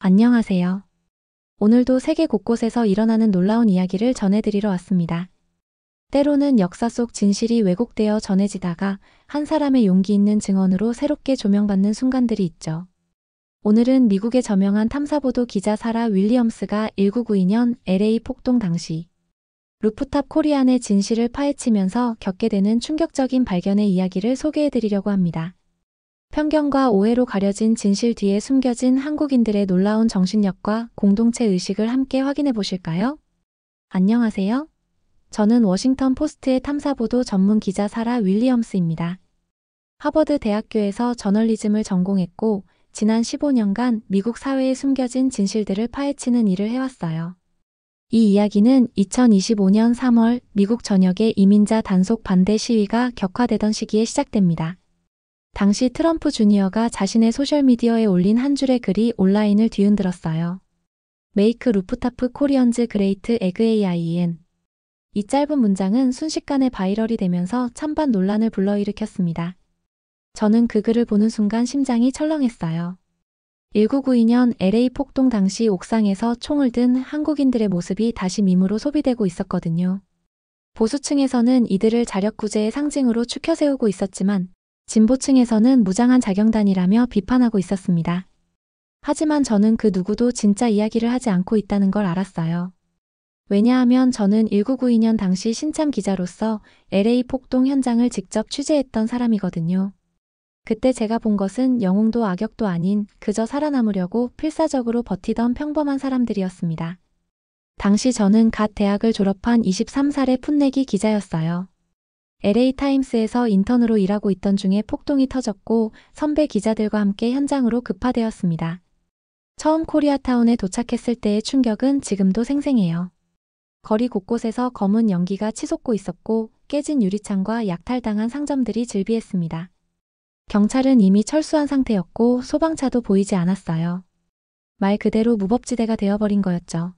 안녕하세요. 오늘도 세계 곳곳에서 일어나는 놀라운 이야기를 전해드리러 왔습니다. 때로는 역사 속 진실이 왜곡되어 전해지다가 한 사람의 용기 있는 증언으로 새롭게 조명받는 순간들이 있죠. 오늘은 미국의 저명한 탐사보도 기자 사라 윌리엄스가 1992년 LA 폭동 당시 루프탑 코리안의 진실을 파헤치면서 겪게 되는 충격적인 발견의 이야기를 소개해드리려고 합니다. 편견과 오해로 가려진 진실 뒤에 숨겨진 한국인들의 놀라운 정신력과 공동체 의식을 함께 확인해 보실까요? 안녕하세요. 저는 워싱턴 포스트의 탐사보도 전문 기자 사라 윌리엄스입니다. 하버드 대학교에서 저널리즘을 전공했고, 지난 15년간 미국 사회에 숨겨진 진실들을 파헤치는 일을 해왔어요. 이 이야기는 2025년 3월 미국 전역의 이민자 단속 반대 시위가 격화되던 시기에 시작됩니다. 당시 트럼프 주니어가 자신의 소셜미디어에 올린 한 줄의 글이 온라인을 뒤흔들었어요. Make Rooftop Koreans Great Again. 이 짧은 문장은 순식간에 바이럴이 되면서 찬반 논란을 불러일으켰습니다. 저는 그 글을 보는 순간 심장이 철렁했어요. 1992년 LA 폭동 당시 옥상에서 총을 든 한국인들의 모습이 다시 밈으로 소비되고 있었거든요. 보수층에서는 이들을 자력구제의 상징으로 추켜 세우고 있었지만 진보층에서는 무장한 자경단이라며 비판하고 있었습니다. 하지만 저는 그 누구도 진짜 이야기를 하지 않고 있다는 걸 알았어요. 왜냐하면 저는 1992년 당시 신참 기자로서 LA 폭동 현장을 직접 취재했던 사람이거든요. 그때 제가 본 것은 영웅도 악역도 아닌 그저 살아남으려고 필사적으로 버티던 평범한 사람들이었습니다. 당시 저는 갓 대학을 졸업한 23살의 풋내기 기자였어요. LA 타임스에서 인턴으로 일하고 있던 중에 폭동이 터졌고 선배 기자들과 함께 현장으로 급파되었습니다. 처음 코리아타운에 도착했을 때의 충격은 지금도 생생해요. 거리 곳곳에서 검은 연기가 치솟고 있었고 깨진 유리창과 약탈당한 상점들이 즐비했습니다. 경찰은 이미 철수한 상태였고 소방차도 보이지 않았어요. 말 그대로 무법지대가 되어버린 거였죠.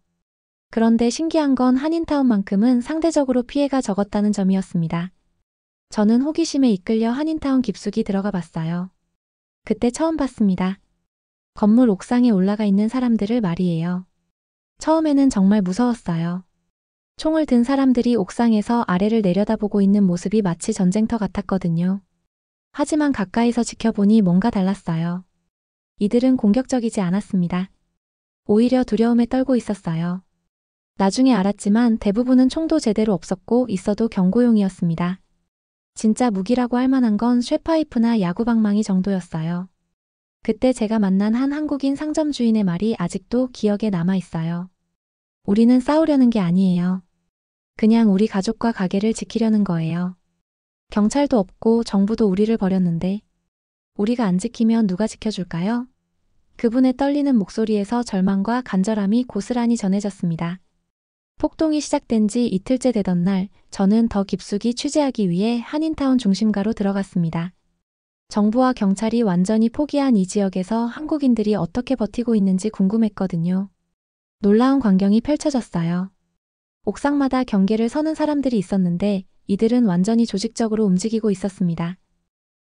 그런데 신기한 건 한인타운만큼은 상대적으로 피해가 적었다는 점이었습니다. 저는 호기심에 이끌려 한인타운 깊숙이 들어가 봤어요. 그때 처음 봤습니다. 건물 옥상에 올라가 있는 사람들을 말이에요. 처음에는 정말 무서웠어요. 총을 든 사람들이 옥상에서 아래를 내려다보고 있는 모습이 마치 전쟁터 같았거든요. 하지만 가까이서 지켜보니 뭔가 달랐어요. 이들은 공격적이지 않았습니다. 오히려 두려움에 떨고 있었어요. 나중에 알았지만 대부분은 총도 제대로 없었고 있어도 경고용이었습니다. 진짜 무기라고 할 만한 건 쇠파이프나 야구방망이 정도였어요. 그때 제가 만난 한 한국인 상점 주인의 말이 아직도 기억에 남아 있어요. 우리는 싸우려는 게 아니에요. 그냥 우리 가족과 가게를 지키려는 거예요. 경찰도 없고 정부도 우리를 버렸는데 우리가 안 지키면 누가 지켜줄까요? 그분의 떨리는 목소리에서 절망과 간절함이 고스란히 전해졌습니다. 폭동이 시작된 지 이틀째 되던 날, 저는 더 깊숙이 취재하기 위해 한인타운 중심가로 들어갔습니다. 정부와 경찰이 완전히 포기한 이 지역에서 한국인들이 어떻게 버티고 있는지 궁금했거든요. 놀라운 광경이 펼쳐졌어요. 옥상마다 경계를 서는 사람들이 있었는데 이들은 완전히 조직적으로 움직이고 있었습니다.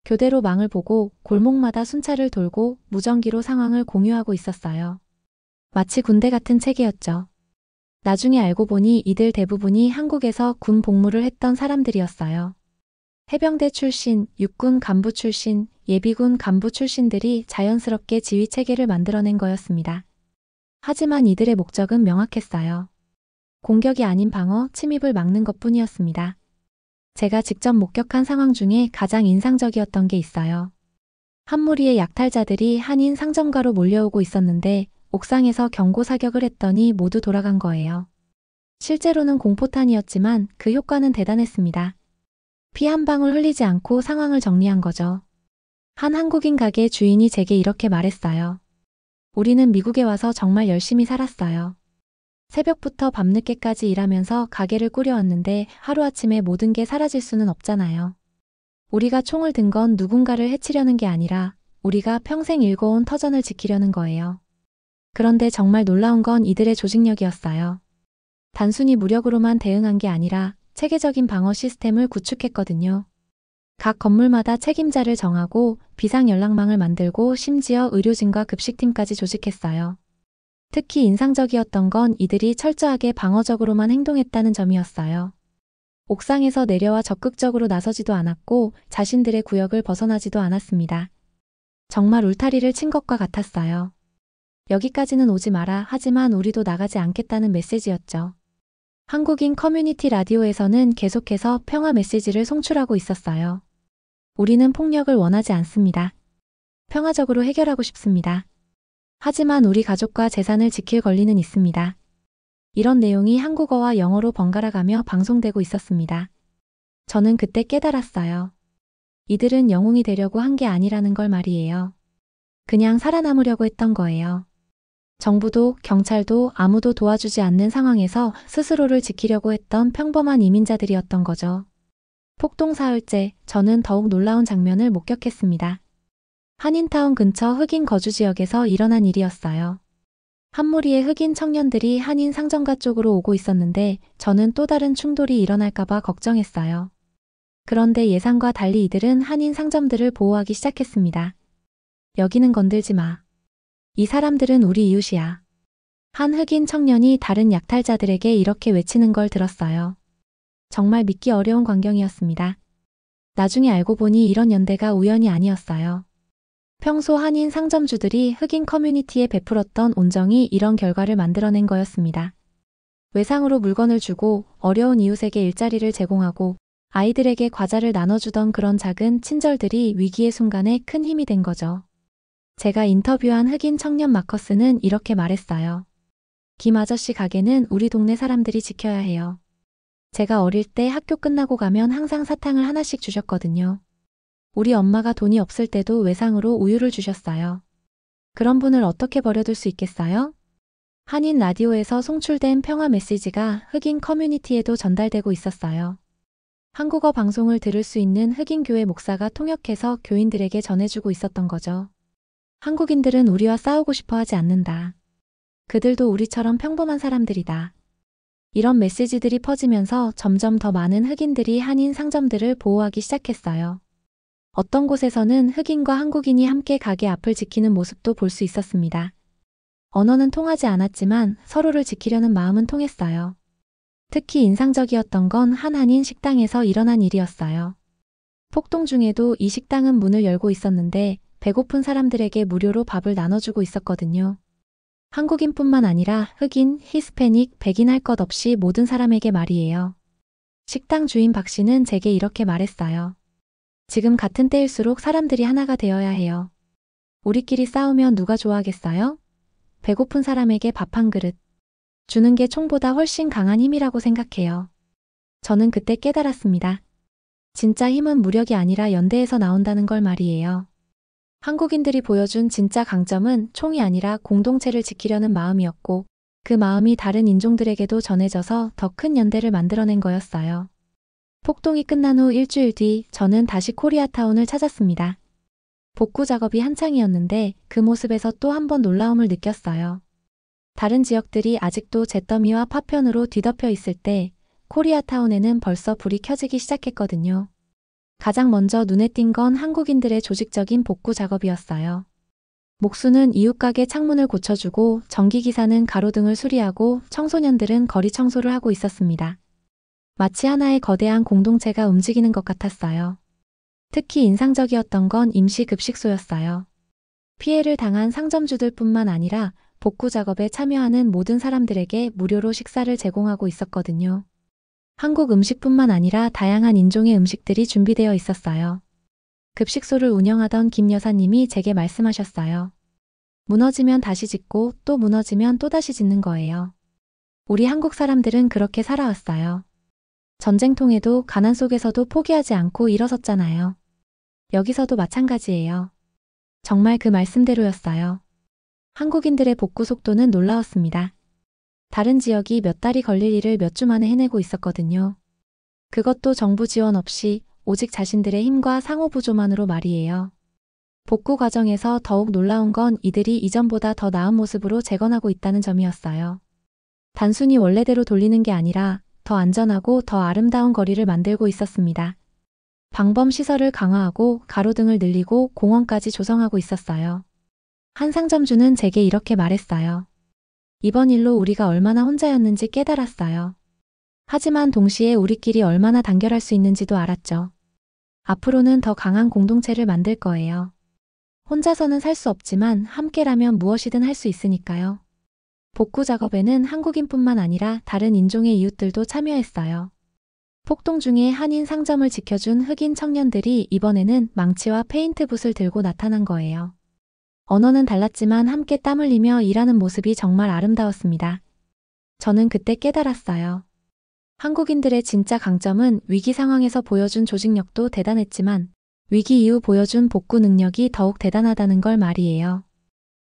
교대로 망을 보고 골목마다 순찰을 돌고 무전기로 상황을 공유하고 있었어요. 마치 군대 같은 체계였죠. 나중에 알고 보니 이들 대부분이 한국에서 군 복무를 했던 사람들이었어요. 해병대 출신, 육군 간부 출신, 예비군 간부 출신들이 자연스럽게 지휘 체계를 만들어낸 거였습니다. 하지만 이들의 목적은 명확했어요. 공격이 아닌 방어, 침입을 막는 것뿐이었습니다. 제가 직접 목격한 상황 중에 가장 인상적이었던 게 있어요. 한 무리의 약탈자들이 한인 상점가로 몰려오고 있었는데 옥상에서 경고 사격을 했더니 모두 돌아간 거예요. 실제로는 공포탄이었지만 그 효과는 대단했습니다. 피 한 방울 흘리지 않고 상황을 정리한 거죠. 한 한국인 가게 주인이 제게 이렇게 말했어요. 우리는 미국에 와서 정말 열심히 살았어요. 새벽부터 밤늦게까지 일하면서 가게를 꾸려왔는데 하루아침에 모든 게 사라질 수는 없잖아요. 우리가 총을 든 건 누군가를 해치려는 게 아니라 우리가 평생 일궈온 터전을 지키려는 거예요. 그런데 정말 놀라운 건 이들의 조직력이었어요. 단순히 무력으로만 대응한 게 아니라 체계적인 방어 시스템을 구축했거든요. 각 건물마다 책임자를 정하고 비상 연락망을 만들고 심지어 의료진과 급식팀까지 조직했어요. 특히 인상적이었던 건 이들이 철저하게 방어적으로만 행동했다는 점이었어요. 옥상에서 내려와 적극적으로 나서지도 않았고 자신들의 구역을 벗어나지도 않았습니다. 정말 울타리를 친 것과 같았어요. 여기까지는 오지 마라 하지만 우리도 나가지 않겠다는 메시지였죠. 한국인 커뮤니티 라디오에서는 계속해서 평화 메시지를 송출하고 있었어요. 우리는 폭력을 원하지 않습니다. 평화적으로 해결하고 싶습니다. 하지만 우리 가족과 재산을 지킬 권리는 있습니다. 이런 내용이 한국어와 영어로 번갈아가며 방송되고 있었습니다. 저는 그때 깨달았어요. 이들은 영웅이 되려고 한 게 아니라는 걸 말이에요. 그냥 살아남으려고 했던 거예요. 정부도 경찰도 아무도 도와주지 않는 상황에서 스스로를 지키려고 했던 평범한 이민자들이었던 거죠. 폭동 사흘째 저는 더욱 놀라운 장면을 목격했습니다. 한인타운 근처 흑인 거주 지역에서 일어난 일이었어요. 한 무리의 흑인 청년들이 한인 상점가 쪽으로 오고 있었는데 저는 또 다른 충돌이 일어날까봐 걱정했어요. 그런데 예상과 달리 이들은 한인 상점들을 보호하기 시작했습니다. 여기는 건들지 마. 이 사람들은 우리 이웃이야. 한 흑인 청년이 다른 약탈자들에게 이렇게 외치는 걸 들었어요. 정말 믿기 어려운 광경이었습니다. 나중에 알고 보니 이런 연대가 우연이 아니었어요. 평소 한인 상점주들이 흑인 커뮤니티에 베풀었던 온정이 이런 결과를 만들어낸 거였습니다. 외상으로 물건을 주고 어려운 이웃에게 일자리를 제공하고 아이들에게 과자를 나눠주던 그런 작은 친절들이 위기의 순간에 큰 힘이 된 거죠. 제가 인터뷰한 흑인 청년 마커스는 이렇게 말했어요. 김 아저씨 가게는 우리 동네 사람들이 지켜야 해요. 제가 어릴 때 학교 끝나고 가면 항상 사탕을 하나씩 주셨거든요. 우리 엄마가 돈이 없을 때도 외상으로 우유를 주셨어요. 그런 분을 어떻게 버려둘 수 있겠어요? 한인 라디오에서 송출된 평화 메시지가 흑인 커뮤니티에도 전달되고 있었어요. 한국어 방송을 들을 수 있는 흑인 교회 목사가 통역해서 교인들에게 전해주고 있었던 거죠. 한국인들은 우리와 싸우고 싶어 하지 않는다. 그들도 우리처럼 평범한 사람들이다. 이런 메시지들이 퍼지면서 점점 더 많은 흑인들이 한인 상점들을 보호하기 시작했어요. 어떤 곳에서는 흑인과 한국인이 함께 가게 앞을 지키는 모습도 볼 수 있었습니다. 언어는 통하지 않았지만 서로를 지키려는 마음은 통했어요. 특히 인상적이었던 건 한 한인 식당에서 일어난 일이었어요. 폭동 중에도 이 식당은 문을 열고 있었는데 배고픈 사람들에게 무료로 밥을 나눠주고 있었거든요. 한국인뿐만 아니라 흑인, 히스패닉, 백인 할 것 없이 모든 사람에게 말이에요. 식당 주인 박 씨는 제게 이렇게 말했어요. 지금 같은 때일수록 사람들이 하나가 되어야 해요. 우리끼리 싸우면 누가 좋아하겠어요? 배고픈 사람에게 밥 한 그릇 주는 게 총보다 훨씬 강한 힘이라고 생각해요. 저는 그때 깨달았습니다. 진짜 힘은 무력이 아니라 연대에서 나온다는 걸 말이에요. 한국인들이 보여준 진짜 강점은 총이 아니라 공동체를 지키려는 마음이었고 그 마음이 다른 인종들에게도 전해져서 더 큰 연대를 만들어낸 거였어요. 폭동이 끝난 후 일주일 뒤 저는 다시 코리아타운을 찾았습니다. 복구 작업이 한창이었는데 그 모습에서 또 한 번 놀라움을 느꼈어요. 다른 지역들이 아직도 잿더미와 파편으로 뒤덮여 있을 때 코리아타운에는 벌써 불이 켜지기 시작했거든요. 가장 먼저 눈에 띈 건 한국인들의 조직적인 복구 작업이었어요. 목수는 이웃가게 창문을 고쳐주고 전기기사는 가로등을 수리하고 청소년들은 거리 청소를 하고 있었습니다. 마치 하나의 거대한 공동체가 움직이는 것 같았어요. 특히 인상적이었던 건 임시급식소였어요. 피해를 당한 상점주들뿐만 아니라 복구 작업에 참여하는 모든 사람들에게 무료로 식사를 제공하고 있었거든요. 한국 음식뿐만 아니라 다양한 인종의 음식들이 준비되어 있었어요. 급식소를 운영하던 김 여사님이 제게 말씀하셨어요. 무너지면 다시 짓고 또 무너지면 또다시 짓는 거예요. 우리 한국 사람들은 그렇게 살아왔어요. 전쟁통에도 가난 속에서도 포기하지 않고 일어섰잖아요. 여기서도 마찬가지예요. 정말 그 말씀대로였어요. 한국인들의 복구 속도는 놀라웠습니다. 다른 지역이 몇 달이 걸릴 일을 몇 주 만에 해내고 있었거든요. 그것도 정부 지원 없이 오직 자신들의 힘과 상호부조만으로 말이에요. 복구 과정에서 더욱 놀라운 건 이들이 이전보다 더 나은 모습으로 재건하고 있다는 점이었어요. 단순히 원래대로 돌리는 게 아니라 더 안전하고 더 아름다운 거리를 만들고 있었습니다. 방범 시설을 강화하고 가로등을 늘리고 공원까지 조성하고 있었어요. 한 상점주는 제게 이렇게 말했어요. 이번 일로 우리가 얼마나 혼자였는지 깨달았어요. 하지만 동시에 우리끼리 얼마나 단결할 수 있는지도 알았죠. 앞으로는 더 강한 공동체를 만들 거예요. 혼자서는 살 수 없지만 함께라면 무엇이든 할 수 있으니까요. 복구 작업에는 한국인뿐만 아니라 다른 인종의 이웃들도 참여했어요. 폭동 중에 한인 상점을 지켜준 흑인 청년들이 이번에는 망치와 페인트붓을 들고 나타난 거예요. 언어는 달랐지만 함께 땀 흘리며 일하는 모습이 정말 아름다웠습니다. 저는 그때 깨달았어요. 한국인들의 진짜 강점은 위기 상황에서 보여준 조직력도 대단했지만 위기 이후 보여준 복구 능력이 더욱 대단하다는 걸 말이에요.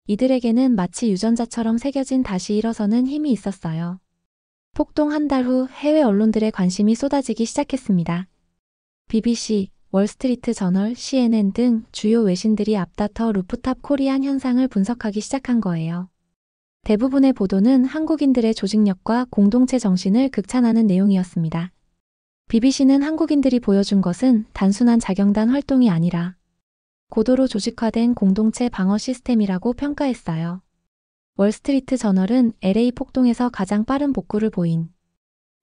이들에게는 마치 유전자처럼 새겨진 다시 일어서는 힘이 있었어요. 폭동 한 달 후 해외 언론들의 관심이 쏟아지기 시작했습니다. BBC, 월스트리트 저널, CNN 등 주요 외신들이 앞다퉈 루프탑 코리안 현상을 분석하기 시작한 거예요. 대부분의 보도는 한국인들의 조직력과 공동체 정신을 극찬하는 내용이었습니다. BBC는 한국인들이 보여준 것은 단순한 자경단 활동이 아니라 고도로 조직화된 공동체 방어 시스템이라고 평가했어요. 월스트리트 저널은 LA 폭동에서 가장 빠른 복구를 보인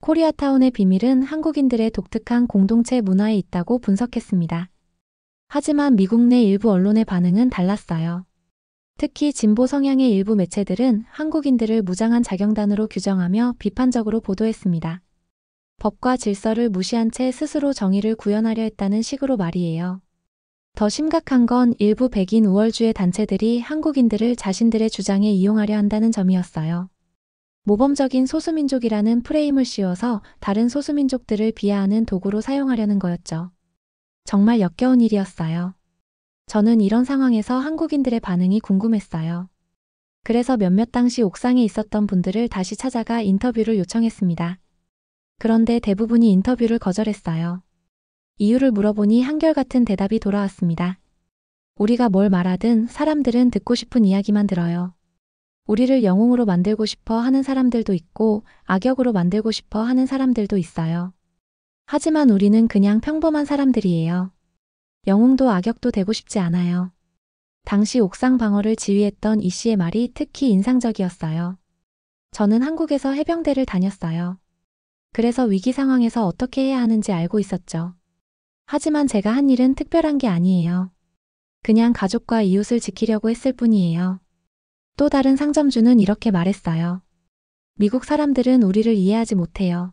코리아타운의 비밀은 한국인들의 독특한 공동체 문화에 있다고 분석했습니다. 하지만 미국 내 일부 언론의 반응은 달랐어요. 특히 진보 성향의 일부 매체들은 한국인들을 무장한 자경단으로 규정하며 비판적으로 보도했습니다. 법과 질서를 무시한 채 스스로 정의를 구현하려 했다는 식으로 말이에요. 더 심각한 건 일부 백인 우월주의 단체들이 한국인들을 자신들의 주장에 이용하려 한다는 점이었어요. 모범적인 소수민족이라는 프레임을 씌워서 다른 소수민족들을 비하하는 도구로 사용하려는 거였죠. 정말 역겨운 일이었어요. 저는 이런 상황에서 한국인들의 반응이 궁금했어요. 그래서 몇몇 당시 옥상에 있었던 분들을 다시 찾아가 인터뷰를 요청했습니다. 그런데 대부분이 인터뷰를 거절했어요. 이유를 물어보니 한결같은 대답이 돌아왔습니다. 우리가 뭘 말하든 사람들은 듣고 싶은 이야기만 들어요. 우리를 영웅으로 만들고 싶어 하는 사람들도 있고 악역으로 만들고 싶어 하는 사람들도 있어요. 하지만 우리는 그냥 평범한 사람들이에요. 영웅도 악역도 되고 싶지 않아요. 당시 옥상 방어를 지휘했던 이 씨의 말이 특히 인상적이었어요. 저는 한국에서 해병대를 다녔어요. 그래서 위기 상황에서 어떻게 해야 하는지 알고 있었죠. 하지만 제가 한 일은 특별한 게 아니에요. 그냥 가족과 이웃을 지키려고 했을 뿐이에요. 또 다른 상점주는 이렇게 말했어요. 미국 사람들은 우리를 이해하지 못해요.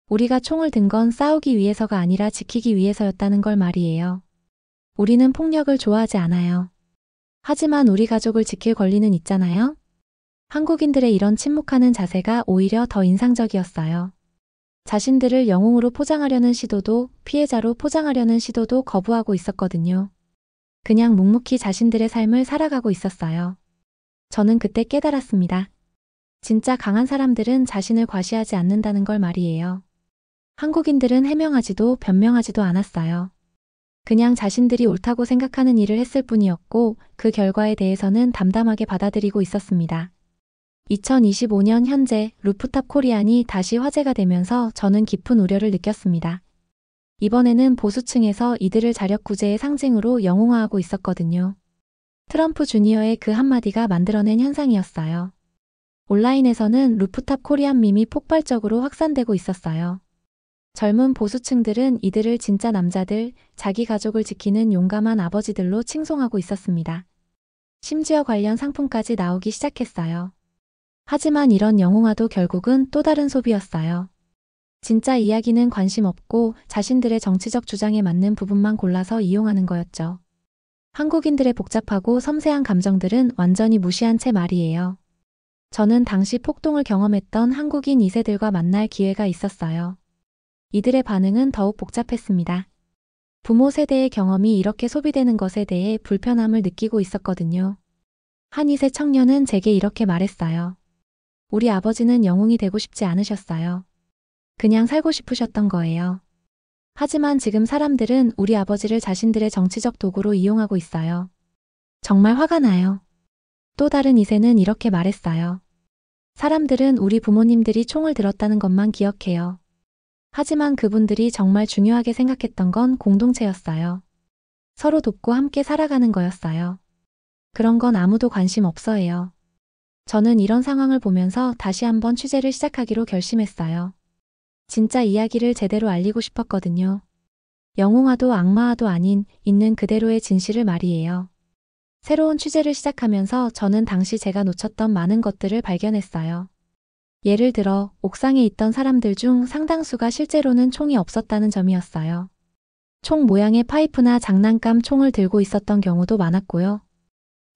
우리가 총을 든 건 싸우기 위해서가 아니라 지키기 위해서였다는 걸 말이에요. 우리는 폭력을 좋아하지 않아요. 하지만 우리 가족을 지킬 권리는 있잖아요. 한국인들의 이런 침묵하는 자세가 오히려 더 인상적이었어요. 자신들을 영웅으로 포장하려는 시도도 피해자로 포장하려는 시도도 거부하고 있었거든요. 그냥 묵묵히 자신들의 삶을 살아가고 있었어요. 저는 그때 깨달았습니다. 진짜 강한 사람들은 자신을 과시하지 않는다는 걸 말이에요. 한국인들은 해명하지도 변명하지도 않았어요. 그냥 자신들이 옳다고 생각하는 일을 했을 뿐이었고 그 결과에 대해서는 담담하게 받아들이고 있었습니다. 2025년 현재 루프탑 코리안이 다시 화제가 되면서 저는 깊은 우려를 느꼈습니다. 이번에는 보수층에서 이들을 자력구제의 상징으로 영웅화하고 있었거든요. 트럼프 주니어의 그 한마디가 만들어낸 현상이었어요. 온라인에서는 루프탑 코리안 밈이 폭발적으로 확산되고 있었어요. 젊은 보수층들은 이들을 진짜 남자들, 자기 가족을 지키는 용감한 아버지들로 칭송하고 있었습니다. 심지어 관련 상품까지 나오기 시작했어요. 하지만 이런 영웅화도 결국은 또 다른 소비였어요. 진짜 이야기는 관심 없고 자신들의 정치적 주장에 맞는 부분만 골라서 이용하는 거였죠. 한국인들의 복잡하고 섬세한 감정들은 완전히 무시한 채 말이에요. 저는 당시 폭동을 경험했던 한국인 2세들과 만날 기회가 있었어요. 이들의 반응은 더욱 복잡했습니다. 부모 세대의 경험이 이렇게 소비되는 것에 대해 불편함을 느끼고 있었거든요. 한 2세 청년은 제게 이렇게 말했어요. 우리 아버지는 영웅이 되고 싶지 않으셨어요. 그냥 살고 싶으셨던 거예요. 하지만 지금 사람들은 우리 아버지를 자신들의 정치적 도구로 이용하고 있어요. 정말 화가 나요. 또 다른 2세는 이렇게 말했어요. 사람들은 우리 부모님들이 총을 들었다는 것만 기억해요. 하지만 그분들이 정말 중요하게 생각했던 건 공동체였어요. 서로 돕고 함께 살아가는 거였어요. 그런 건 아무도 관심 없어해요. 저는 이런 상황을 보면서 다시 한번 취재를 시작하기로 결심했어요. 진짜 이야기를 제대로 알리고 싶었거든요. 영웅화도 악마화도 아닌 있는 그대로의 진실을 말이에요. 새로운 취재를 시작하면서 저는 당시 제가 놓쳤던 많은 것들을 발견했어요. 예를 들어 옥상에 있던 사람들 중 상당수가 실제로는 총이 없었다는 점이었어요. 총 모양의 파이프나 장난감 총을 들고 있었던 경우도 많았고요.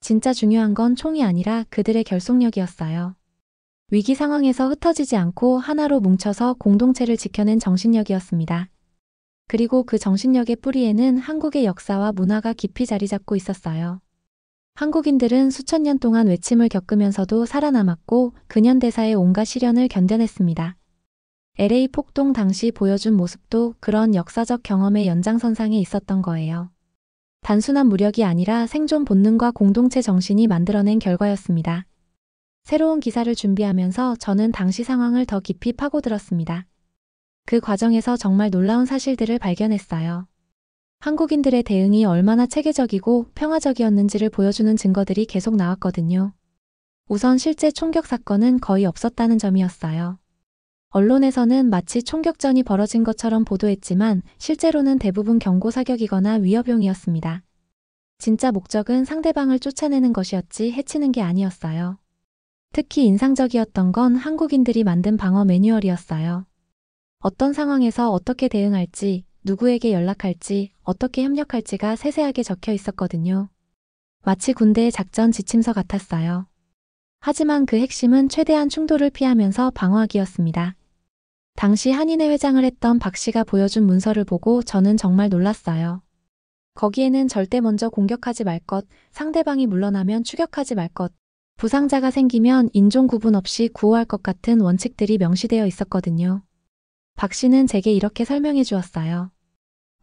진짜 중요한 건 총이 아니라 그들의 결속력이었어요. 위기 상황에서 흩어지지 않고 하나로 뭉쳐서 공동체를 지켜낸 정신력이었습니다. 그리고 그 정신력의 뿌리에는 한국의 역사와 문화가 깊이 자리 잡고 있었어요. 한국인들은 수천 년 동안 외침을 겪으면서도 살아남았고 근현대사의 온갖 시련을 견뎌냈습니다. LA 폭동 당시 보여준 모습도 그런 역사적 경험의 연장선상에 있었던 거예요. 단순한 무력이 아니라 생존 본능과 공동체 정신이 만들어낸 결과였습니다. 새로운 기사를 준비하면서 저는 당시 상황을 더 깊이 파고들었습니다. 그 과정에서 정말 놀라운 사실들을 발견했어요. 한국인들의 대응이 얼마나 체계적이고 평화적이었는지를 보여주는 증거들이 계속 나왔거든요. 우선 실제 총격 사건은 거의 없었다는 점이었어요. 언론에서는 마치 총격전이 벌어진 것처럼 보도했지만 실제로는 대부분 경고 사격이거나 위협용이었습니다. 진짜 목적은 상대방을 쫓아내는 것이었지 해치는 게 아니었어요. 특히 인상적이었던 건 한국인들이 만든 방어 매뉴얼이었어요. 어떤 상황에서 어떻게 대응할지, 누구에게 연락할지, 어떻게 협력할지가 세세하게 적혀 있었거든요. 마치 군대의 작전 지침서 같았어요. 하지만 그 핵심은 최대한 충돌을 피하면서 방어하기였습니다. 당시 한인회 회장을 했던 박 씨가 보여준 문서를 보고 저는 정말 놀랐어요. 거기에는 절대 먼저 공격하지 말 것, 상대방이 물러나면 추격하지 말 것, 부상자가 생기면 인종 구분 없이 구호할 것 같은 원칙들이 명시되어 있었거든요. 박 씨는 제게 이렇게 설명해 주었어요.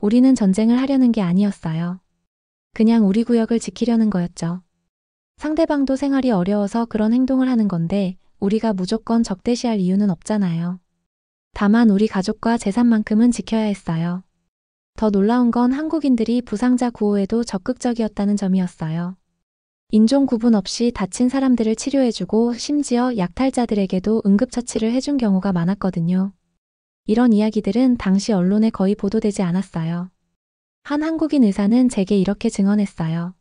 우리는 전쟁을 하려는 게 아니었어요. 그냥 우리 구역을 지키려는 거였죠. 상대방도 생활이 어려워서 그런 행동을 하는 건데 우리가 무조건 적대시할 이유는 없잖아요. 다만 우리 가족과 재산만큼은 지켜야 했어요. 더 놀라운 건 한국인들이 부상자 구호에도 적극적이었다는 점이었어요. 인종 구분 없이 다친 사람들을 치료해주고 심지어 약탈자들에게도 응급처치를 해준 경우가 많았거든요. 이런 이야기들은 당시 언론에 거의 보도되지 않았어요. 한 한국인 의사는 제게 이렇게 증언했어요.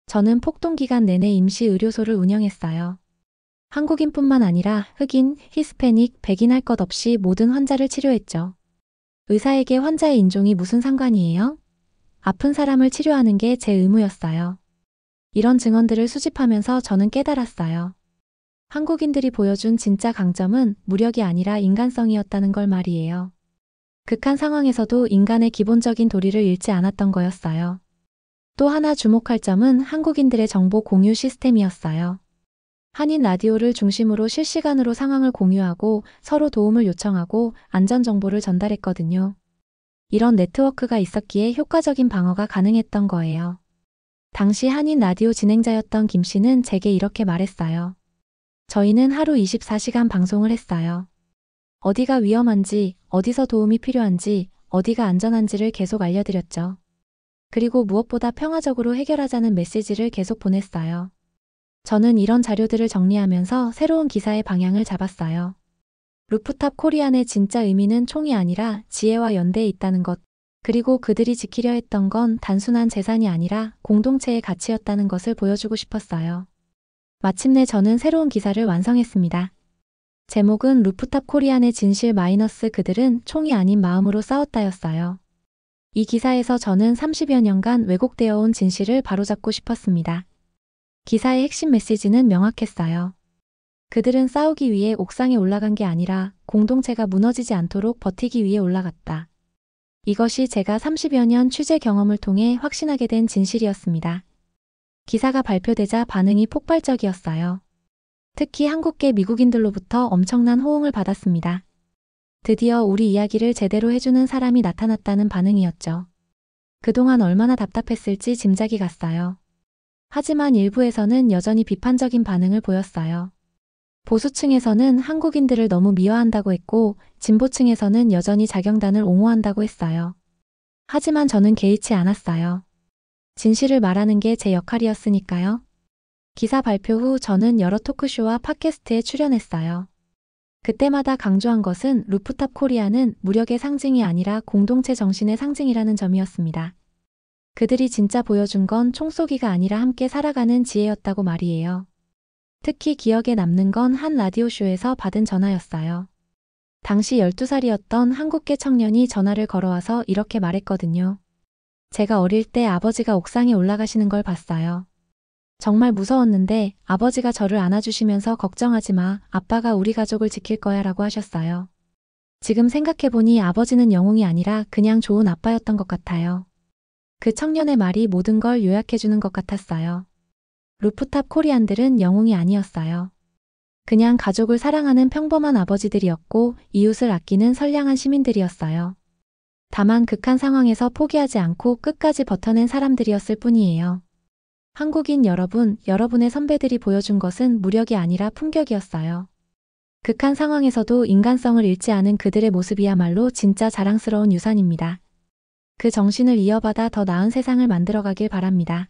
저는 폭동 기간 내내 임시 의료소를 운영했어요. 한국인뿐만 아니라 흑인, 히스패닉, 백인 할 것 없이 모든 환자를 치료했죠. 의사에게 환자의 인종이 무슨 상관이에요? 아픈 사람을 치료하는 게 제 의무였어요. 이런 증언들을 수집하면서 저는 깨달았어요. 한국인들이 보여준 진짜 강점은 무력이 아니라 인간성이었다는 걸 말이에요. 극한 상황에서도 인간의 기본적인 도리를 잃지 않았던 거였어요. 또 하나 주목할 점은 한국인들의 정보 공유 시스템이었어요. 한인 라디오를 중심으로 실시간으로 상황을 공유하고 서로 도움을 요청하고 안전 정보를 전달했거든요. 이런 네트워크가 있었기에 효과적인 방어가 가능했던 거예요. 당시 한인 라디오 진행자였던 김 씨는 제게 이렇게 말했어요. 저희는 하루 24시간 방송을 했어요. 어디가 위험한지, 어디서 도움이 필요한지, 어디가 안전한지를 계속 알려드렸죠. 그리고 무엇보다 평화적으로 해결하자는 메시지를 계속 보냈어요. 저는 이런 자료들을 정리하면서 새로운 기사의 방향을 잡았어요. 루프탑 코리안의 진짜 의미는 총이 아니라 지혜와 연대에 있다는 것, 그리고 그들이 지키려 했던 건 단순한 재산이 아니라 공동체의 가치였다는 것을 보여주고 싶었어요. 마침내 저는 새로운 기사를 완성했습니다. 제목은 루프탑 코리안의 진실 마이너스 그들은 총이 아닌 마음으로 싸웠다였어요. 이 기사에서 저는 30여 년간 왜곡되어 온 진실을 바로잡고 싶었습니다. 기사의 핵심 메시지는 명확했어요. 그들은 싸우기 위해 옥상에 올라간 게 아니라 공동체가 무너지지 않도록 버티기 위해 올라갔다. 이것이 제가 30여 년 취재 경험을 통해 확신하게 된 진실이었습니다. 기사가 발표되자 반응이 폭발적이었어요. 특히 한국계 미국인들로부터 엄청난 호응을 받았습니다. 드디어 우리 이야기를 제대로 해주는 사람이 나타났다는 반응이었죠. 그동안 얼마나 답답했을지 짐작이 갔어요. 하지만 일부에서는 여전히 비판적인 반응을 보였어요. 보수층에서는 한국인들을 너무 미화한다고 했고 진보층에서는 여전히 자경단을 옹호한다고 했어요. 하지만 저는 개의치 않았어요. 진실을 말하는 게 제 역할이었으니까요. 기사 발표 후 저는 여러 토크쇼와 팟캐스트에 출연했어요. 그때마다 강조한 것은 루프탑 코리아는 무력의 상징이 아니라 공동체 정신의 상징이라는 점이었습니다. 그들이 진짜 보여준 건 총쏘기가 아니라 함께 살아가는 지혜였다고 말이에요. 특히 기억에 남는 건 한 라디오쇼에서 받은 전화였어요. 당시 12살이었던 한국계 청년이 전화를 걸어와서 이렇게 말했거든요. 제가 어릴 때 아버지가 옥상에 올라가시는 걸 봤어요. 정말 무서웠는데 아버지가 저를 안아주시면서 걱정하지 마, 아빠가 우리 가족을 지킬 거야 라고 하셨어요. 지금 생각해보니 아버지는 영웅이 아니라 그냥 좋은 아빠였던 것 같아요. 그 청년의 말이 모든 걸 요약해주는 것 같았어요. 루프탑 코리안들은 영웅이 아니었어요. 그냥 가족을 사랑하는 평범한 아버지들이었고 이웃을 아끼는 선량한 시민들이었어요. 다만 극한 상황에서 포기하지 않고 끝까지 버텨낸 사람들이었을 뿐이에요. 한국인 여러분, 여러분의 선배들이 보여준 것은 무력이 아니라 품격이었어요. 극한 상황에서도 인간성을 잃지 않은 그들의 모습이야말로 진짜 자랑스러운 유산입니다. 그 정신을 이어받아 더 나은 세상을 만들어가길 바랍니다.